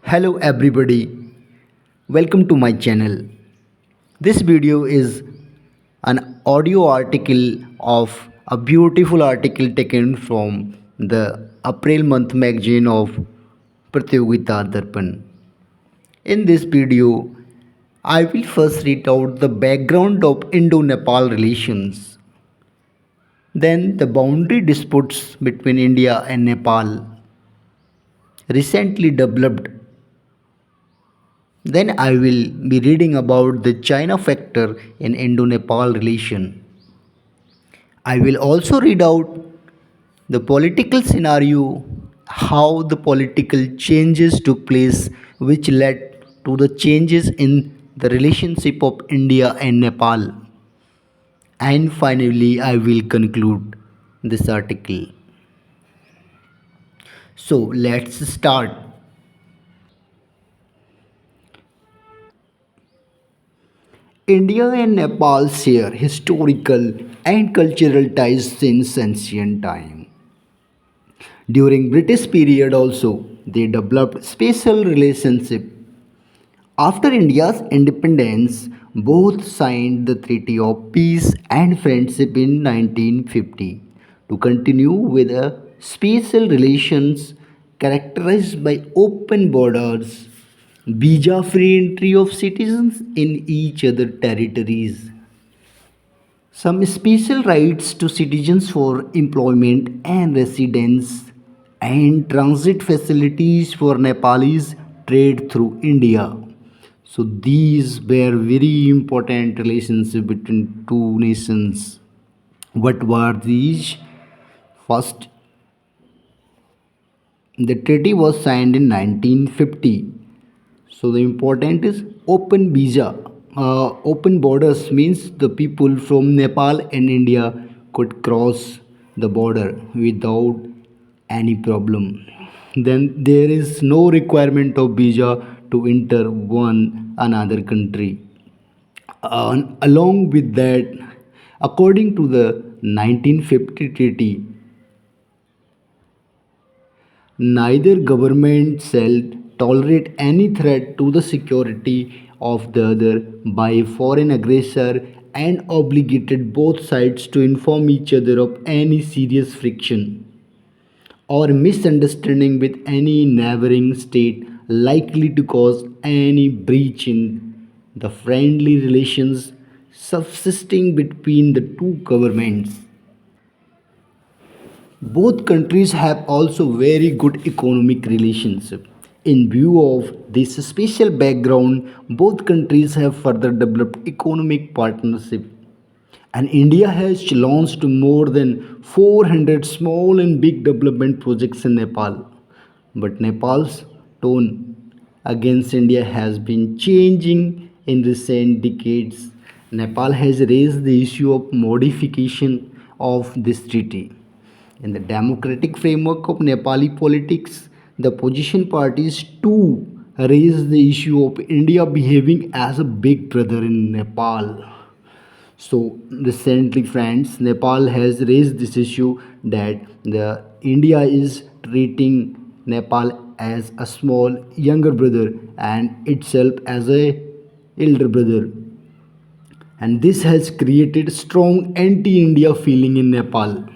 Hello everybody, welcome to my channel. This video is an audio article of a beautiful article taken from the April month magazine of Pratyogita Darpan. In this video, I will first read out the background of Indo Nepal relations, then the boundary disputes between India and Nepal recently developed. Then I will be reading about the China factor in Indo-Nepal relation. I will also read out the political scenario, how the political changes took place which led to the changes in the relationship of India and Nepal. And finally, I will conclude this article. So let's start. India and Nepal share historical and cultural ties since ancient time. During British period also, they developed special relationship. After India's independence, both signed the Treaty of Peace and Friendship in 1950 to continue with a special relations characterized by open borders, visa-free entry of citizens in each other territories, some special rights to citizens for employment and residence, and transit facilities for Nepalis trade through India. So these were very important relationship between two nations. What were these? First, the treaty was signed in 1950. So the important is open visa. Open borders means the people from Nepal and India could cross the border without any problem. Then there is no requirement of visa to enter one another country. Along with that, according to the 1950 treaty, neither government shall tolerate any threat to the security of the other by foreign aggressor and obligated both sides to inform each other of any serious friction or misunderstanding with any neighboring state likely to cause any breach in the friendly relations subsisting between the two governments. Both countries have also very good economic relationship. In view of this special background, both countries have further developed economic partnership. And India has launched more than 400 small and big development projects in Nepal. But Nepal's tone against India has been changing in recent decades. Nepal has raised the issue of modification of this treaty. In the democratic framework of Nepali politics, the opposition parties too raise the issue of India behaving as a big brother in Nepal. So recently, friends, Nepal has raised this issue that the India is treating Nepal as a small younger brother and itself as a elder brother, and this has created strong anti-India feeling in Nepal.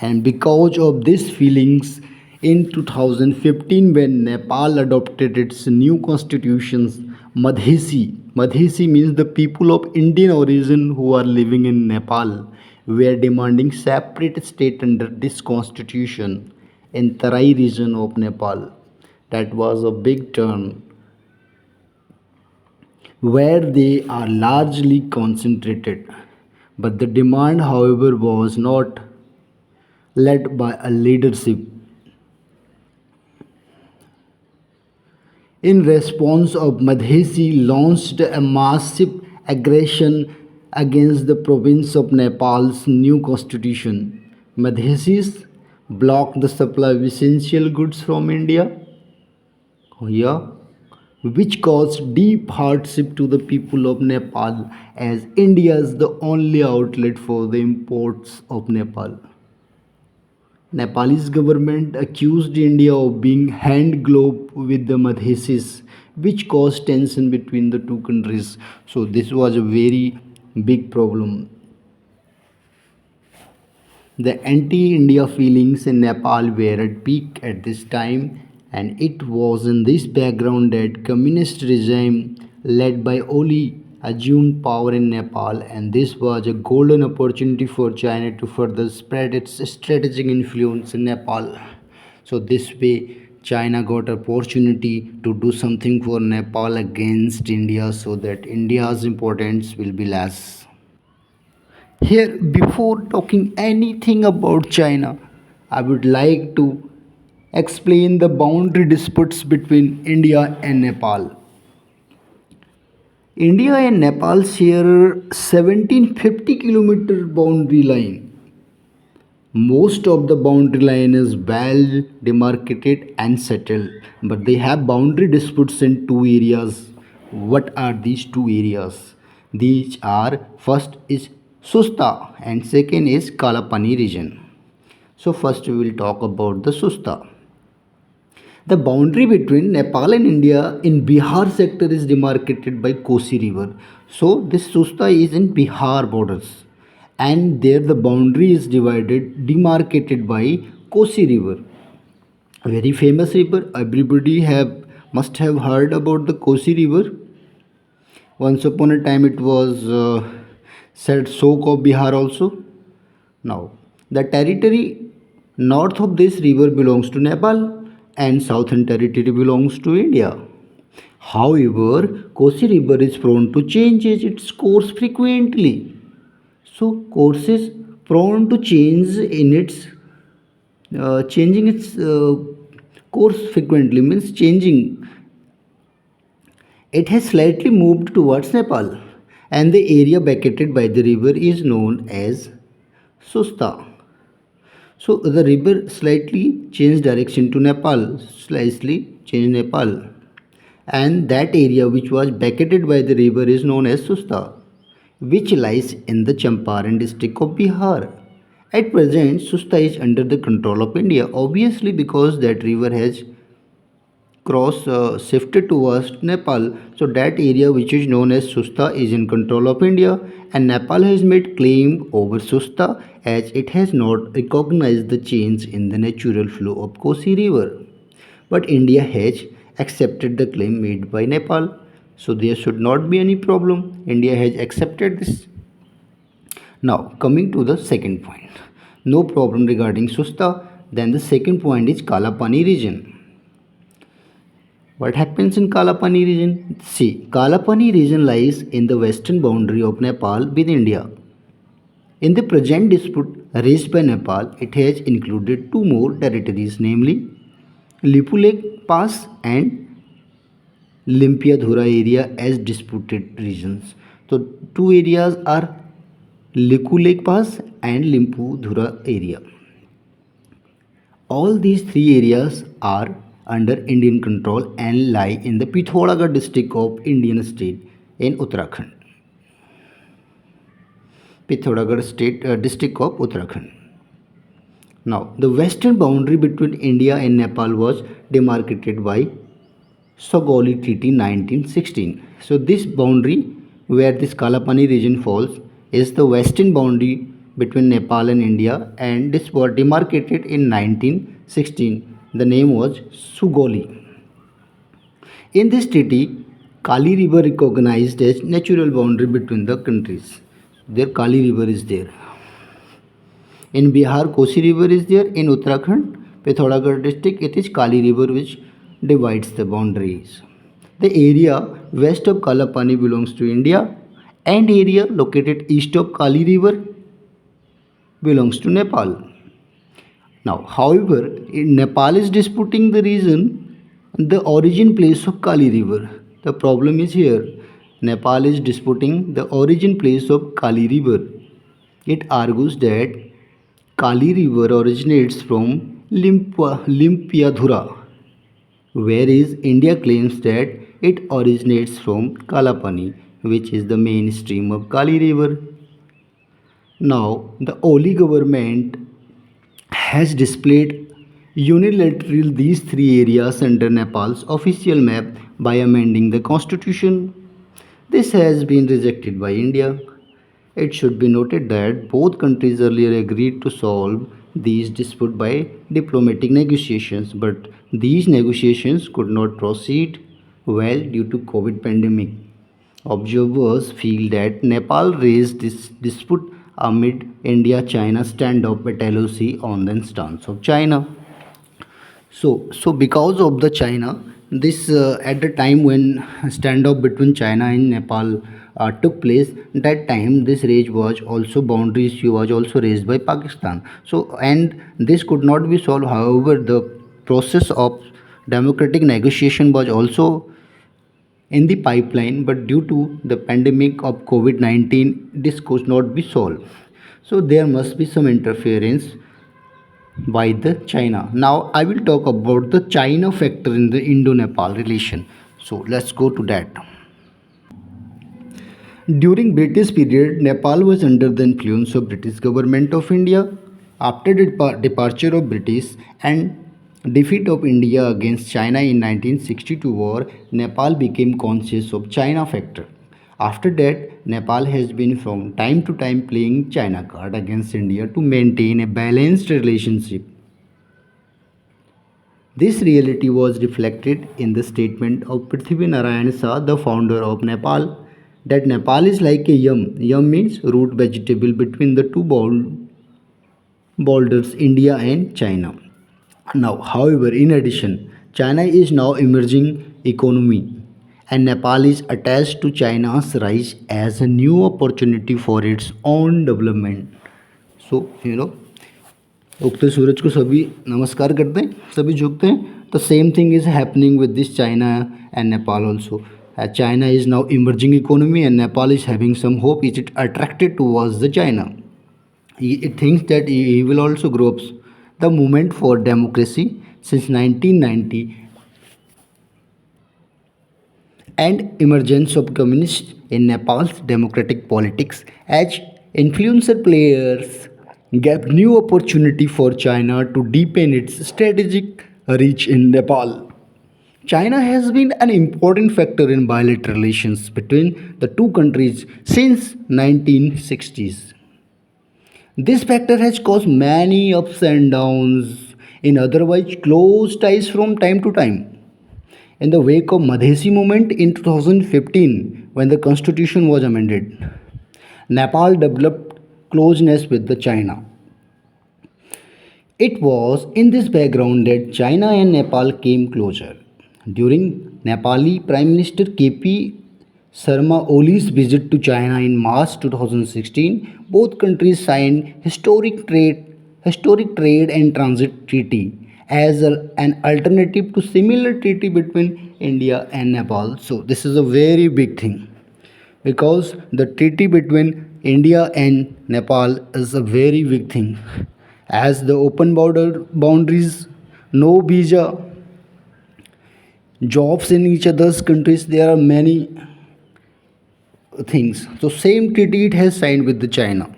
And because of these feelings, in 2015, when Nepal adopted its new constitutions, Madhesi means the people of Indian origin who are living in Nepal, were demanding separate state under this constitution in Tarai region of Nepal. That was a big turn where they are largely concentrated. But the demand, however, was not led by a leadership. In response of Madhesi launched a massive aggression against the province of Nepal's new constitution. Madhesis blocked the supply of essential goods from India, yeah, which caused deep hardship to the people of Nepal as India is the only outlet for the imports of Nepal. Nepalese government accused India of being hand glove with the Madhesis, which caused tension between the two countries. So this was a very big problem. The anti-India feelings in Nepal were at peak at this time, and it was in this background that communist regime led by Oli assumed power in Nepal, and this was a golden opportunity for China to further spread its strategic influence in Nepal. So this way China got opportunity to do something for Nepal against India so that India's importance will be less. Here, before talking anything about China, I would like to explain the boundary disputes between India and Nepal. India and Nepal share 1750-kilometer boundary line. Most of the boundary line is well demarcated and settled, but they have boundary disputes in two areas. What are these two areas? These are first is Susta and second is Kalapani region. So first we will talk about the Susta. The boundary between Nepal and India in Bihar sector is demarcated by Kosi river. So this Susta is in Bihar borders, and there the boundary is demarcated by Kosi river. A very famous river. Everybody have must have heard about the Kosi river. Once upon a time it was said soak of Bihar also. Now, the territory north of this river belongs to Nepal and southern territory belongs to India. However, Kosi river is prone to changes its course frequently. So, course is prone to change in its changing its course frequently means changing. It has slightly moved towards Nepal, and the area vacated by the river is known as Susta. So the river slightly changed direction to Nepal, slightly changed Nepal, and that area which was vacated by the river is known as Susta, which lies in the Champaran district of Bihar. At present, Susta is under the control of India, obviously because that river has cross shifted towards Nepal. So that area which is known as Susta is in control of India, and Nepal has made claim over Susta as it has not recognized the change in the natural flow of Kosi river. But India has accepted the claim made by Nepal. So there should not be any problem. India has accepted this. Now coming to the second point. No problem regarding Susta. Then the second point is Kalapani region. What happens in Kalapani region? See, Kalapani region lies in the western boundary of Nepal with India. In the present dispute raised by Nepal, it has included two more territories, namely Lipulek Pass and Limpiadhura area as disputed regions. So, two areas are Likulek Pass and Limpudhura area. All these three areas are under Indian control and lie in the Pithoragarh district of Indian state in Uttarakhand. Pithoragarh state district of Uttarakhand. Now, the western boundary between India and Nepal was demarcated by Sogoli Treaty 1916. So, this boundary where this Kalapani region falls is the western boundary between Nepal and India, and this was demarcated in 1916. The name was Sugoli. In this treaty, Kali River recognized as natural boundary between the countries. There Kali River is there. In Bihar, Kosi River is there. In Uttarakhand, Pithoragarh district, it is Kali River which divides the boundaries. The area west of Kalapani belongs to India, and area located east of Kali River belongs to Nepal. Now, however, in Nepal is disputing the reason, the origin place of Kali River. The problem is here. Nepal is disputing the origin place of Kali River. It argues that Kali River originates from Limpiadhura, whereas India claims that it originates from Kalapani, which is the main stream of Kali River. Now, the Oli government has displayed unilaterally these three areas under Nepal's official map by amending the constitution. This has been rejected by India. It should be noted that both countries earlier agreed to solve these disputes by diplomatic negotiations, but these negotiations could not proceed well due to COVID pandemic. Observers feel that Nepal raised this dispute amid India-China standoff at LOC on the stance of China. So because of the China, this at the time when standoff between China and Nepal took place, that time this rage was also boundary issue was also raised by Pakistan. So and this could not be solved. However, the process of democratic negotiation was also in the pipeline, but due to the pandemic of COVID 19, this could not be solved. So there must be some interference by the China. Now I will talk about the China factor in the Indo-Nepal relation. So let's go to that. During British period, Nepal was under the influence of British government of India. After the departure of British and defeat of India against China in 1962 war, Nepal became conscious of China factor. After that, Nepal has been from time to time playing China card against India to maintain a balanced relationship. This reality was reflected in the statement of Prithvi Narayan Shah, the founder of Nepal, that Nepal is like a yam. Yam means root vegetable between the two borders, India and China. Now, however, in addition, China is now emerging economy and Nepal is attached to China's rise as a new opportunity for its own development. So, उगते सूरज को सभी नमस्कार करते हैं, सभी झुकते हैं. The same thing is happening with this China and Nepal also. China is now emerging economy and Nepal is having some hope. Is it attracted towards the China? It thinks that he will also grow up. The movement for democracy since 1990 and emergence of communists in Nepal's democratic politics as influencer players gave new opportunity for China to deepen its strategic reach in Nepal. China has been an important factor in bilateral relations between the two countries since 1960s. This factor has caused many ups and downs in otherwise close ties from time to time. In the wake of Madhesi movement in 2015, when the constitution was amended, Nepal developed closeness with the China. It was in this background that China and Nepal came closer. During Nepali Prime Minister KP Sharma Oli's visit to China in March 2016, both countries signed historic trade and transit treaty as an alternative to similar treaty between India and Nepal. So this is a very big thing because the treaty between India and Nepal is a very big thing as the open border boundaries, no visa, jobs in each other's countries, there are many things. So same treaty it has signed with the China.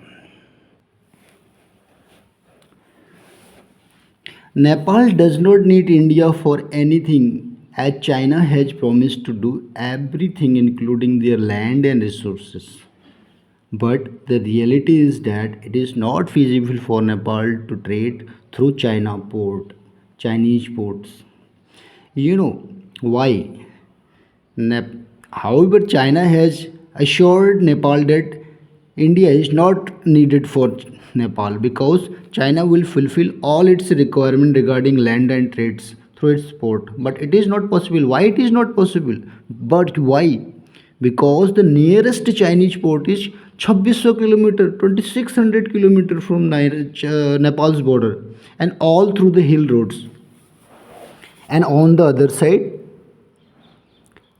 Nepal does not need India for anything as China has promised to do everything including their land and resources. But the reality is that it is not feasible for Nepal to trade through Chinese ports. You know why? Nep- However, China has assured Nepal that India is not needed for Nepal because China will fulfill all its requirements regarding land and trades through its port. But it is not possible. Why it is not possible? But why? Because the nearest Chinese port is 2600 kilometer, 2600 kilometer from Nepal's border, and all through the hill roads. And on the other side,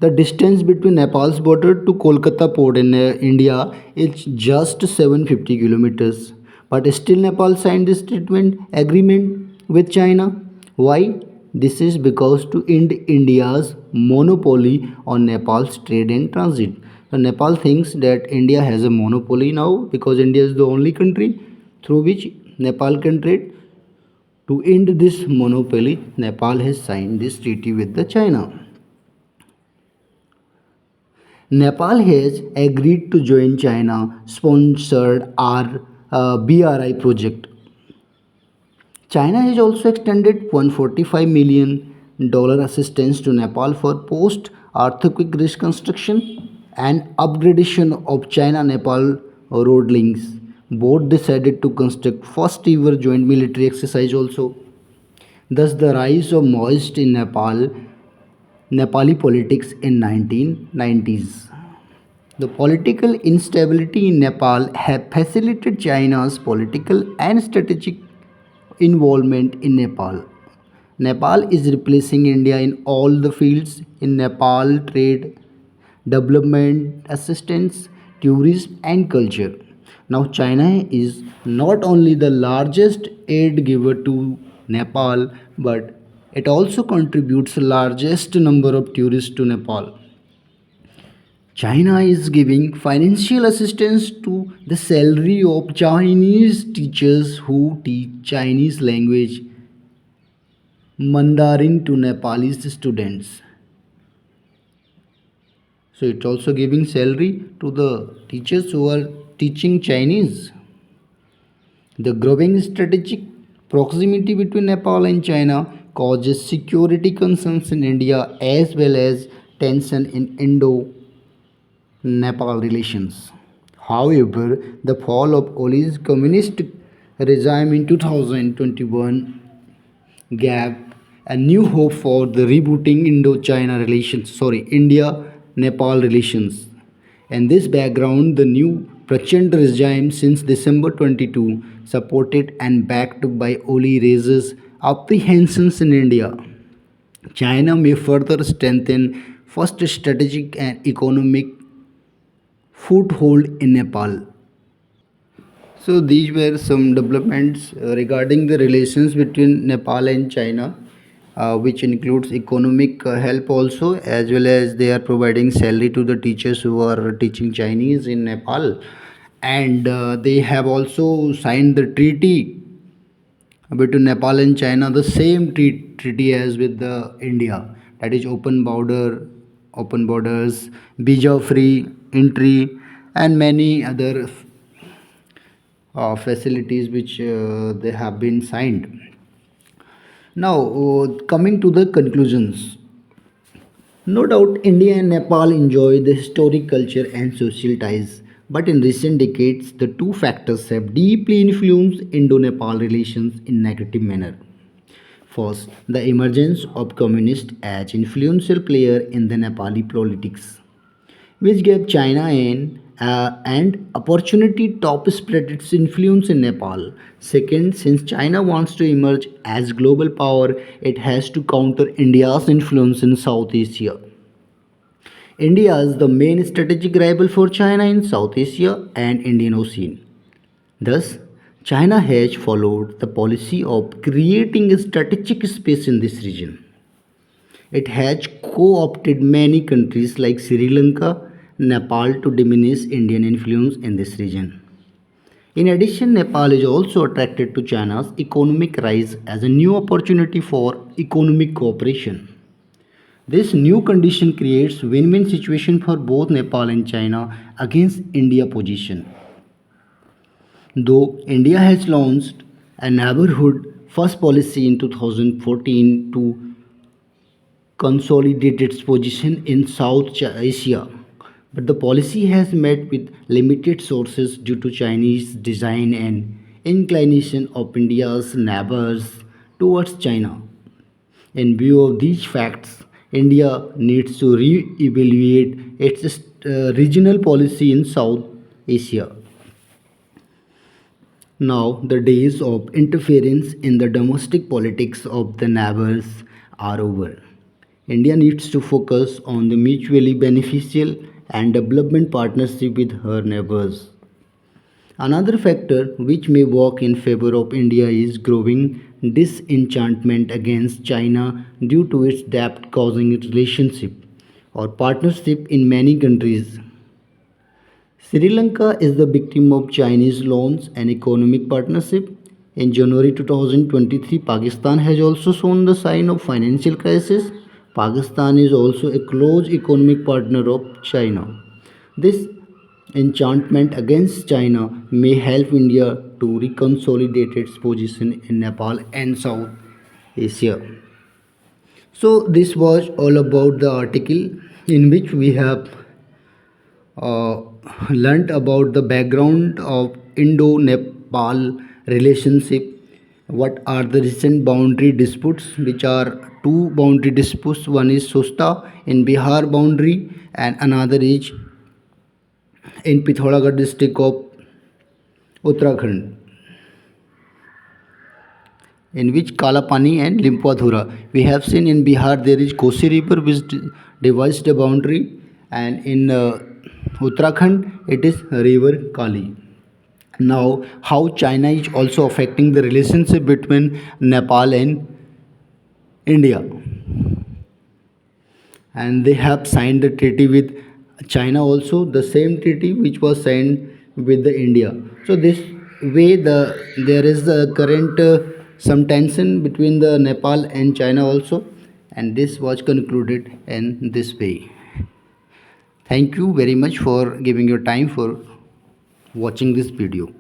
the distance between Nepal's border to Kolkata port in India is just 750 kilometers. But still Nepal signed this treatment agreement with China. Why? This is because to end India's monopoly on Nepal's trade and transit. So Nepal thinks that India has a monopoly now because India is the only country through which Nepal can trade. To end this monopoly, Nepal has signed this treaty with the China. Nepal has agreed to join China sponsored BRI project. China has also extended $145 million assistance to Nepal for post earthquake reconstruction and upgradation of China Nepal road links. Both decided to construct first ever joint military exercise also. Thus, the rise of Maoist in Nepali politics in 1990s. The political instability in Nepal have facilitated China's political and strategic involvement in Nepal. Nepal is replacing India in all the fields in Nepal trade, development assistance, tourism and culture. Now China is not only the largest aid giver to Nepal but it also contributes largest number of tourists to Nepal. China is giving financial assistance to the salary of Chinese teachers who teach Chinese language Mandarin to Nepalese students. So it's also giving salary to the teachers who are teaching Chinese. The growing strategic proximity between Nepal and China causes security concerns in India as well as tension in Indo Nepal relations. However, the fall of Oli's communist regime in 2021 gave a new hope for the rebooting Indo-China relations, India-Nepal relations. In this background, the new Prachand regime since December 22, supported and backed by Oli raises apprehensions in India. China may further strengthen first strategic and economic foothold in Nepal. So these were some developments regarding the relations between Nepal and China, which includes economic help also, as well as they are providing salary to the teachers who are teaching Chinese in Nepal, and they have also signed the treaty between Nepal and China, the same treaty as with the India, that is open borders, visa free entry, and many other facilities which they have been signed. Now, coming to the conclusions. No doubt, India and Nepal enjoy the historic culture and social ties, but in recent decades, the two factors have deeply influenced Indo-Nepal relations in negative manner. First, the emergence of communists as influential player in the Nepali politics, which gave China an opportunity to spread its influence in Nepal. Second, since China wants to emerge as global power, it has to counter India's influence in South Asia. India is the main strategic rival for China in South Asia and Indian Ocean. Thus, China has followed the policy of creating a strategic space in this region. It has co opted many countries like Sri Lanka, Nepal to diminish Indian influence in this region. In addition, Nepal is also attracted to China's economic rise as a new opportunity for economic cooperation. This new condition creates win-win situation for both Nepal and China against India position. Though India has launched a neighborhood first policy in 2014 to consolidate its position in South Asia, but the policy has met with limited sources due to Chinese design and inclination of India's neighbors towards China. In view of these facts, India needs to re-evaluate its regional policy in South Asia. Now, the days of interference in the domestic politics of the neighbors are over. India needs to focus on the mutually beneficial and development partnership with her neighbors. Another factor which may work in favor of India is growing disenchantment against China due to its debt causing relationship or partnership in many countries. Sri Lanka is the victim of Chinese loans and economic partnership. In January 2023, Pakistan has also shown the sign of financial crisis. Pakistan is also a close economic partner of China. This enchantment against China may help India to reconsolidate its position in Nepal and South Asia. So, this was all about the article in which we have uh, learnt about the background of Indo Nepal relationship. What are the recent boundary disputes, which are two boundary disputes? One is Sosta in Bihar boundary, and another is in Pithoragarh district of Uttarakhand, in which Kalapani and Limpwadhura. We have seen in Bihar there is Kosi River which divides the boundary, and in Uttarakhand it is River Kali. Now, how China is also affecting the relationship between Nepal and India, and they have signed the treaty with China also, the same treaty which was signed with the India. So this way there is the current some tension between the Nepal and China also, and this was concluded in this way. Thank you very much for giving your time for watching this video.